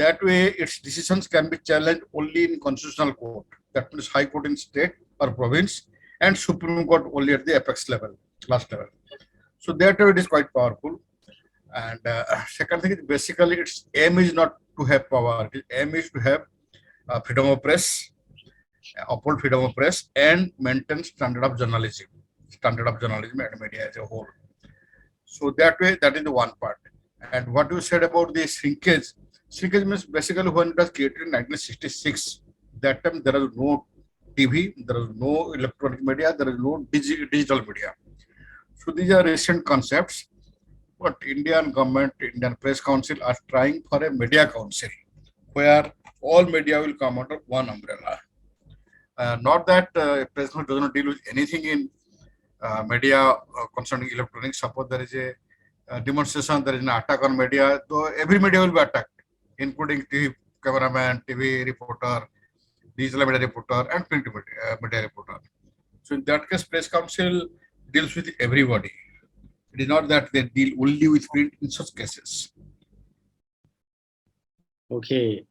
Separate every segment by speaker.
Speaker 1: That way, its decisions can be challenged only in constitutional court. That means High Court in state or province, and Supreme Court only at the apex level, last level. So that way, it is quite powerful. And second thing is basically its aim is not to have power. Its aim is to have freedom of press, uphold freedom of press, and maintain standard of journalism and media as a whole. So that way, that is the one part. And what you said about the shrinkage means basically when it was created in 1966, that time there is no TV, there is no electronic media, there is no digital media. So these are recent concepts. But Indian government, Indian Press Council are trying for a media council where all media will come under one umbrella. Not that Press Council does not deal with anything in media concerning electronics. Suppose there is a demonstration, there is an attack on media, so every media will be attacked, including TV cameraman, TV reporter, digital media reporter, and print media reporter. So in that case, Press Council deals with everybody. It is not that they deal only with print in such cases.
Speaker 2: Okay.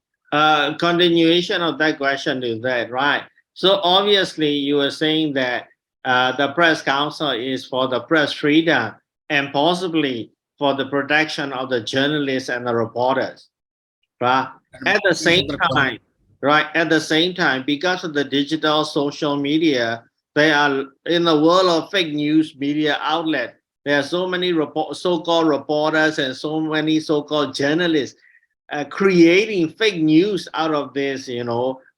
Speaker 2: Continuation of that question is that, right? So obviously you are saying that the Press Council is for the press freedom and possibly for the protection of the journalists and the reporters, right? At the same time, right? At the same time, because of the digital social media, they are in the world of fake news media outlet. There are so many so-called reporters and so many so-called journalists creating fake news out of this,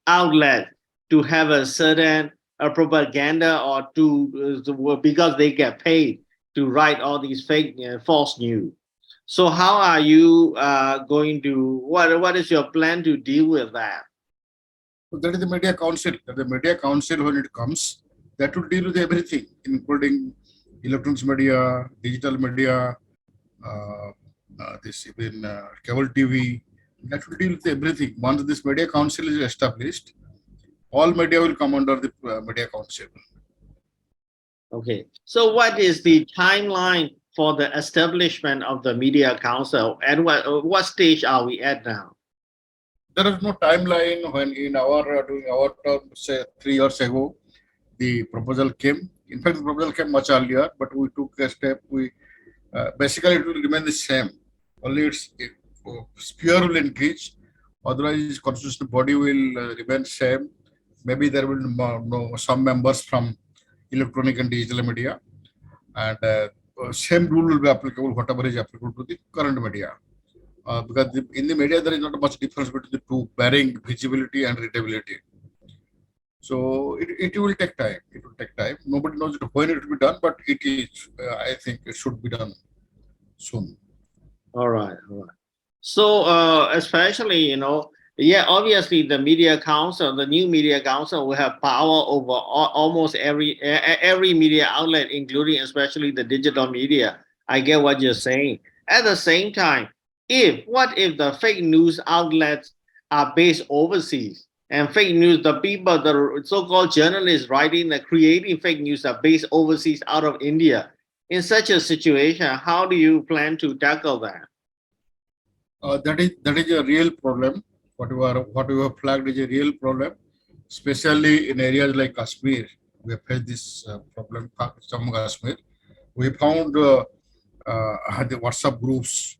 Speaker 2: outlet to have a certain propaganda or because they get paid to write all these fake false news. So how are you going to, what is your plan to deal with that?
Speaker 1: So that is the media council. The media council, when it comes, that will deal with everything, including electronics media, digital media, this even cable TV. That will deal with everything. Once this media council is established, all media will come under the media council.
Speaker 2: Okay. So what is the timeline for the establishment of the media council? And what stage are we at now?
Speaker 1: There is no timeline. When in our during our term, say 3 years ago, the proposal came. In fact, the proposal came much earlier, but we took a step. We basically it will remain the same. Only its sphere will increase. Otherwise, constitutional body will remain same. Maybe there will be some members from electronic and digital media, and same rule will be applicable, whatever is applicable to the current media. Because in the media there is not much difference between the two, bearing visibility and readability. So it will take time. It will take time. Nobody knows when it will be done, but it is. I think it should be done soon.
Speaker 2: All right. So especially, yeah, obviously the media council, the new media council will have power over almost every media outlet, including especially the digital media. I get what you're saying. At the same time, what if the fake news outlets are based overseas and fake news, the people, the so-called journalists creating fake news are based overseas out of India? In such a situation, how do you plan to tackle that?
Speaker 1: That is a real problem. What you have flagged is a real problem, especially in areas like Kashmir. We have faced this problem, Jammu Kashmir. We found the WhatsApp groups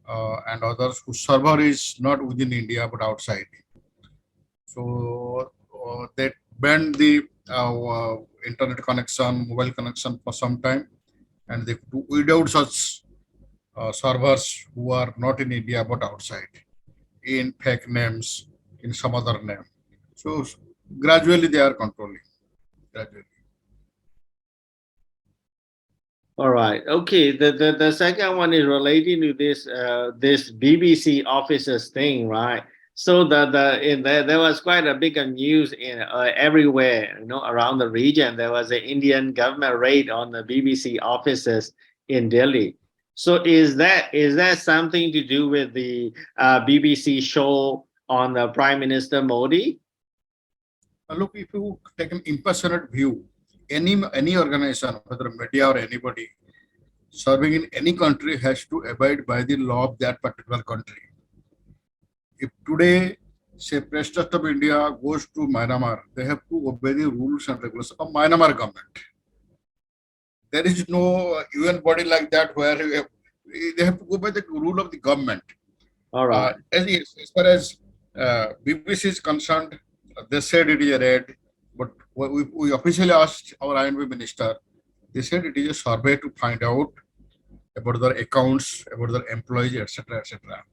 Speaker 1: and others whose server is not within India but outside. So they banned the internet connection, mobile connection for some time, and they weed out such servers who are not in India but outside, in fake names, in some other name. So gradually they are controlling. Gradually.
Speaker 2: All right. Okay. The second one is relating to this BBC officers thing, right? So there was quite a big news in everywhere, around the region. There was an Indian government raid on the BBC offices in Delhi. So is that something to do with the BBC show on the Prime Minister Modi?
Speaker 1: Look, if you take an impassionate view, any organization, whether media or anybody, serving in any country has to abide by the law of that particular country. if today, say, President of India goes to Myanmar, they have to obey the rules and regulations of Myanmar government. There is no UN body like that where they have to go by the rule of the government.
Speaker 2: All right.
Speaker 1: As far as BBC is concerned, they said it is a raid, but we officially asked our INB minister. They said it is a survey to find out about their accounts, about their employees, etc., etc.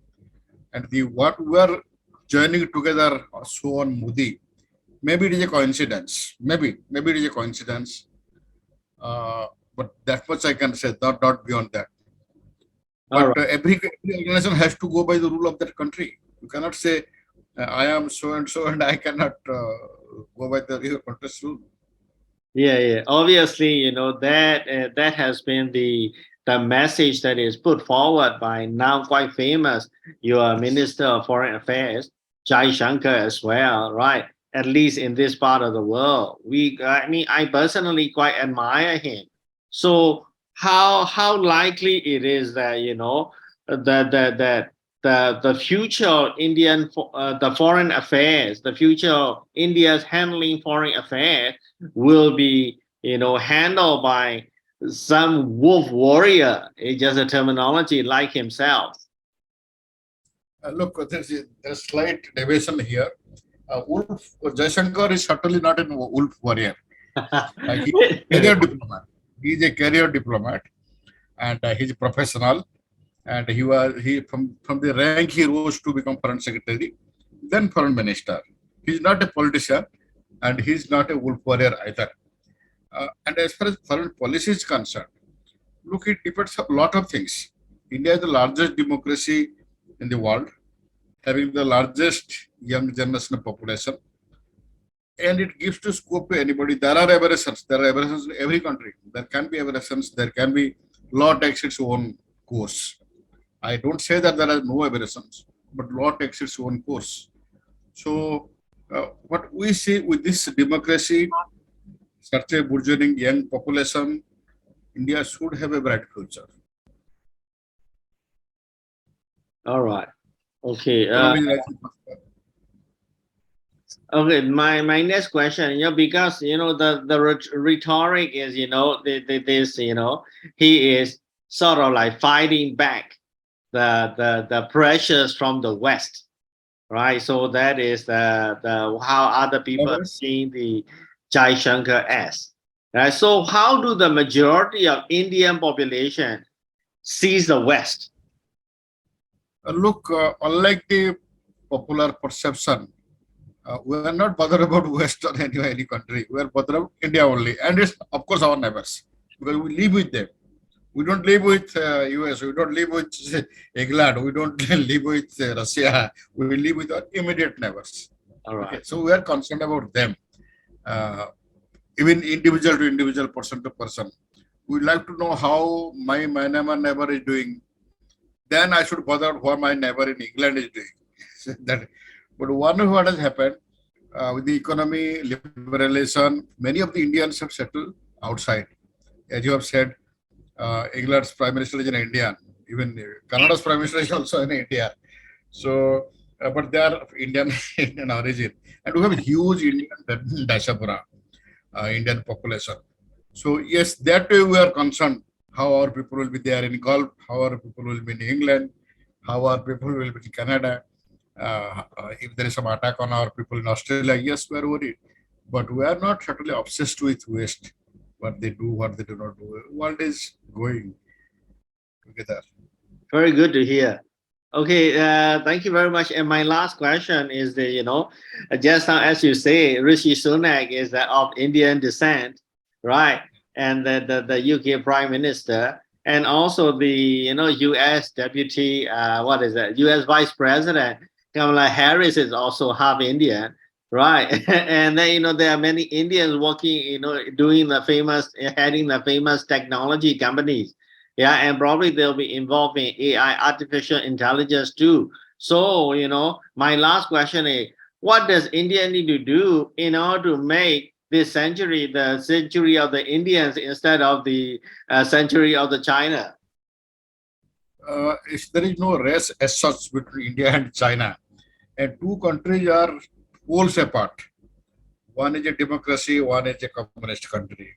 Speaker 1: And the what we are joining together, so on Modi. Maybe it is a coincidence. Maybe it is a coincidence. But that much I can say, not beyond that.
Speaker 2: All
Speaker 1: But every organization has to go by the rule of that country. You cannot say I am so and I cannot go by the your country's rule.
Speaker 2: Yeah, yeah. Obviously, that has been the message that is put forward by now quite famous your Minister of Foreign Affairs, Jai Shankar, as well, right? At least in this part of the world, I mean, I personally quite admire him. So how likely it is that the future of the foreign affairs, the future of India's handling foreign affairs will be handled by some wolf warrior. It's just a terminology like himself.
Speaker 1: Look, there's slight deviation here. Wolf Jaishankar is certainly not a wolf warrior. He's a career diplomat. He's a career diplomat, and he's a professional. And he from the rank he rose to become foreign secretary, then foreign minister. He's not a politician, and he's not a wolf warrior either. And as far as foreign policy is concerned, look, it depends on a lot of things. India is the largest democracy in the world, having the largest young generation population, and it gives to scope to anybody. There are aberrations. There are aberrations in every country. There can be aberrations. There can be law takes its own course. I don't say that there are no aberrations, but law takes its own course. So, what we see with this democracy, such a burgeoning young population, India should have a bright future.
Speaker 2: All right. Okay.
Speaker 1: Economic
Speaker 2: Okay, my next question, because the rhetoric is, this, he is sort of like fighting back the pressures from the West, right? So that is the how other people are seeing the Jai Shankar as, right? So how do the majority of Indian population sees the West?
Speaker 1: Look, unlike the popular perception, we are not bothered about West or any country. We are bothered about India only, and it's of course our neighbors because we live with them. We don't live with US. We don't live with England. We don't live with Russia. We live with our immediate neighbors.
Speaker 2: All right.
Speaker 1: Okay, so we are concerned about them, even individual to individual, person to person. We'd like to know how my neighbor is doing. Then I should bother what my neighbor in England is doing. But what has happened with the economy liberalization, many of the Indians have settled outside. As you have said, England's prime minister is an Indian. Even Canada's prime minister is also in India. So, but they are Indian Indian origin, and we have a huge Indian diaspora, Indian population. So yes, that way we are concerned how our people will be there in Gulf, how our people will be in England, how our people will be in Canada. If there is some attack on our people in Australia, yes, we are worried. But we are not certainly obsessed with West, what they do, what they do not do. World is going together.
Speaker 2: Very good to hear. Okay, thank you very much. And my last question is just now, as you say, Rishi Sunak is of Indian descent, right? And the UK Prime Minister, and also the US Deputy, US Vice President Kamala Harris is also half Indian, right? And then there are many Indians working, doing heading the famous technology companies. Yeah, and probably they'll be involved in AI, artificial intelligence too. So, my last question is, what does India need to do in order to make this century the century of the Indians instead of the century of the China?
Speaker 1: There is no race as such between India and China. and two countries are poles apart. One is a democracy, one is a communist country.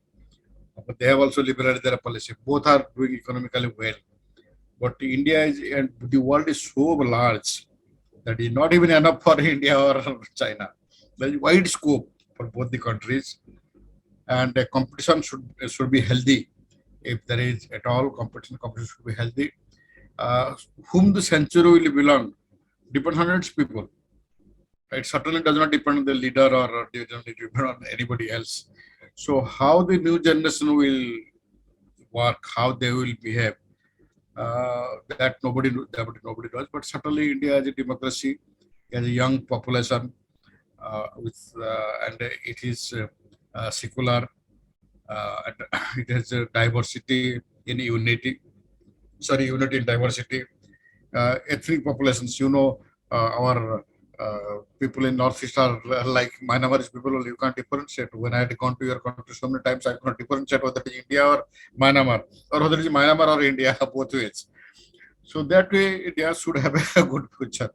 Speaker 1: But they have also liberalized their policy. Both are doing economically well. But India is, and the world is so large that is not even enough for India or China. There is wide scope for both the countries, and the competition should be healthy. If there is at all competition should be healthy. Uh, whom the century will belong depends on its people. It certainly does not depend on the leader or it does not depend on anybody else. So how the new generation will work, how they will behave, that nobody knows. But certainly India as a democracy, as a young population, and it is secular, and it has a diversity in unity. Sorry, unity in diversity. Ethnic populations. Our people in Northeast are like Myanmar's people. You can't differentiate. When I had gone to your country so many times, I cannot differentiate whether it is India or Myanmar, or whether it is Myanmar or India, both ways. So that way, India should have a good future.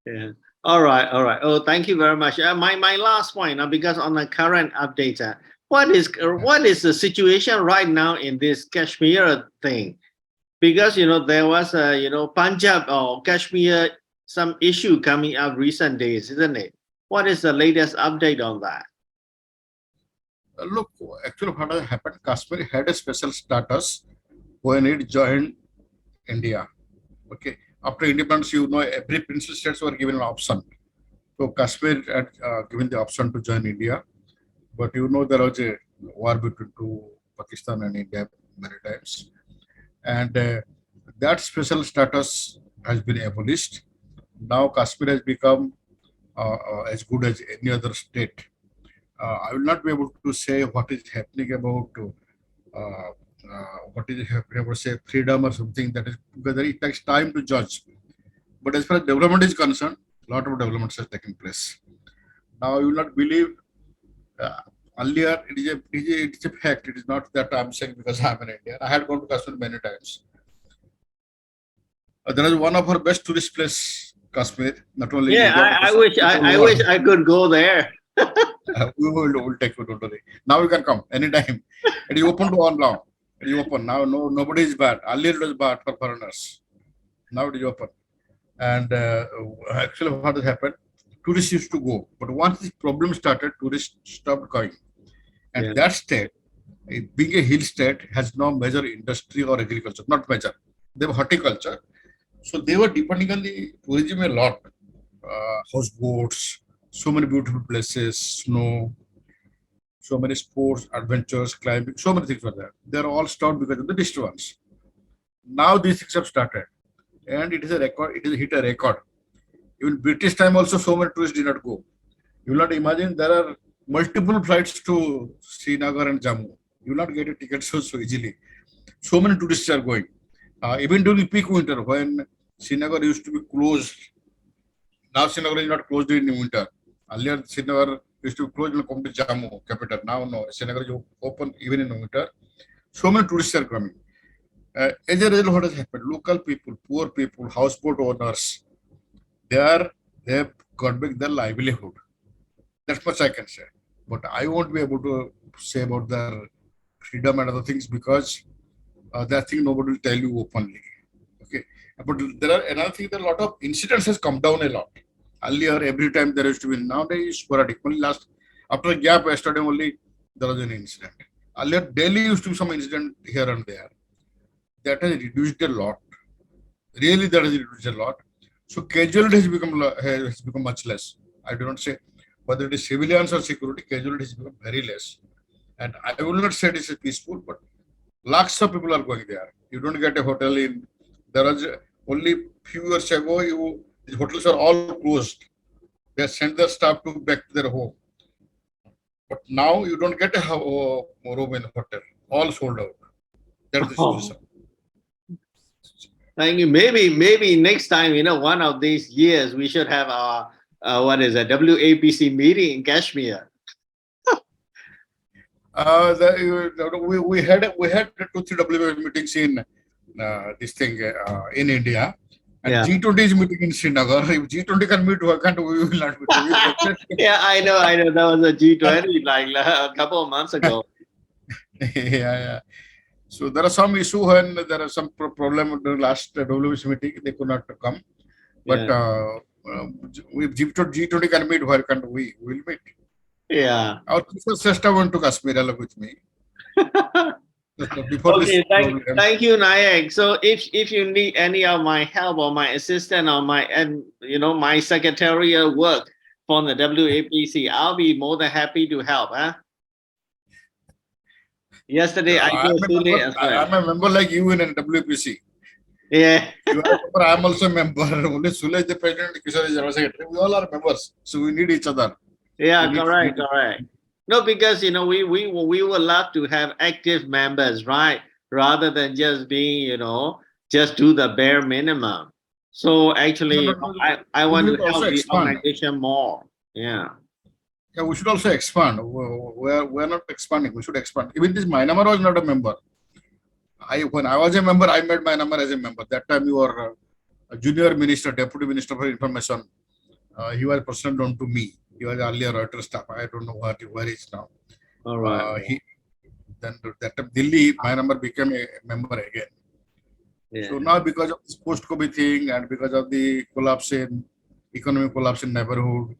Speaker 2: Yeah. All right. All right. Oh, thank you very much. My last point, because on the current update, what is the situation right now in this Kashmir thing? Because there was a Punjab or Kashmir some issue coming up recent days, isn't it? What is the latest update on that?
Speaker 1: Look, actually, what has happened? Kashmir had a special status when it joined India. Okay, after independence, every princely states were given an option. So Kashmir had given the option to join India, but there was a war between Pakistan and India many times, and that special status has been abolished. Now Kashmir has become as good as any other state. I will not be able to say what is happening about what is happening about say freedom or something, that is because it takes time to judge. But as far as development is concerned, a lot of developments are taking place. Now you will not believe. Uh, Earlier, it is a fact. It is not that I'm saying because I'm an Indian. I had gone to Kashmir many times. There is one of our best tourist place, Kashmir. Not only in
Speaker 2: Yeah,
Speaker 1: India, but
Speaker 2: I
Speaker 1: also
Speaker 2: wish
Speaker 1: all
Speaker 2: I
Speaker 1: over.
Speaker 2: wish I could go there.
Speaker 1: We will take you, don't worry. Now you can come anytime. It is open to all now. It is open now. No, nobody is bad. Earlier it was bad for foreigners. Now it is open. And actually, what has happened? Tourists used to go, but once this problem started, tourists stopped going. And
Speaker 2: Yeah.
Speaker 1: that state, being a hill state, has no major industry or agriculture. Not major. They have horticulture. So they were depending on the tourism a lot. Houseboats, so many beautiful places, snow, so many sports, adventures, climbing, so many things were there. They're all stopped because of the disturbance. Now these things have started, and it is a record. It is hit a record. Even British time also, so many tourists did not go. You will not imagine there are multiple flights to Srinagar and Jammu. You will not get a ticket so easily. So many tourists are going. Even during peak winter, when Srinagar used to be closed, now Srinagar is not closed in winter. Earlier, Srinagar used to be closed and come to Jammu, capital. Now, no, Srinagar is open even in winter. So many tourists are coming. As a result, what has happened? Local people, poor people, houseboat owners, they are they have got back their livelihood. That's much I can say. But I won't be able to say about their freedom and other things because that thing nobody will tell you openly. Okay. But there are another thing that a lot of incidents has come down a lot. Earlier, every time there used to be, nowadays sporadic. Only last after a gap yesterday only there was an incident. Earlier daily used to be some incident here and there. That has reduced a lot. Really, that has reduced a lot. So casualty has become much less. I do not say whether it is civilians or security, casualty has become very less. And I will not say it is peaceful, but lakhs of people are going there. You don't get a hotel in. There was only few years ago, the hotels are all closed. They send their staff to back to their home. But now you don't get a room in hotel. All sold out. That's the
Speaker 2: Oh,
Speaker 1: situation.
Speaker 2: thank you. Maybe next time, one of these years we should have our what is a WAPC meeting in Kashmir.
Speaker 1: We had 2 3 WA meetings in this thing in India. And
Speaker 2: Yeah.
Speaker 1: G20 is meeting in Srinagar. If G20 can meet, why can't we will not meet? We will definitely-
Speaker 2: Yeah, I know. That was a G20 like a couple of months ago.
Speaker 1: yeah, yeah. So there are some issue when there are some problem during last WBC meeting. They could not come. But
Speaker 2: Yeah.
Speaker 1: if G20 can meet, why can't we? We will meet.
Speaker 2: Yeah.
Speaker 1: Our first sister went to Kashmir along with me. Before this
Speaker 2: Okay,
Speaker 1: problem.
Speaker 2: thank you, Nayak. So if you need any of my help or my assistant or my my secretarial work from the WAPC, I'll be more than happy to help. Huh? Yesterday I told Sule as well.
Speaker 1: I'm a member like you in WPC.
Speaker 2: Yeah.
Speaker 1: You are a member, I am also a member. Only Sule is the president, Kishore is the general secretary. We all are members. So we need each other.
Speaker 2: Yeah,
Speaker 1: We need-
Speaker 2: correct. No, because we would love to have active members, right? Rather than just being, just do the bare minimum. So actually,
Speaker 1: No.
Speaker 2: I
Speaker 1: We
Speaker 2: want to
Speaker 1: should also
Speaker 2: help the
Speaker 1: expand.
Speaker 2: organization more. Yeah.
Speaker 1: Yeah, we should also expand. We are not expanding. We should expand. Even this Myanmar was not a member. When I was a member, I made Myanmar as a member. That time you were a junior minister, deputy minister for information. He was personal known to me. He was earlier Reuters staff. I don't know where he is now.
Speaker 2: All right.
Speaker 1: Then that time Delhi, Myanmar became a member again.
Speaker 2: Yeah.
Speaker 1: So now because of this post-COVID thing and because of the economic collapse in neighborhood,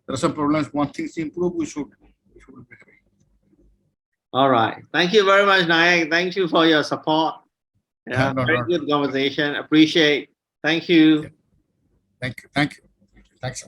Speaker 1: there are some problems. One thing to improve, we should be having.
Speaker 2: All right. Thank you very much, Nayak. Thank you for your support. Yeah,
Speaker 1: No,
Speaker 2: very good conversation. Appreciate. Thank you.
Speaker 1: Thank you. Thanks.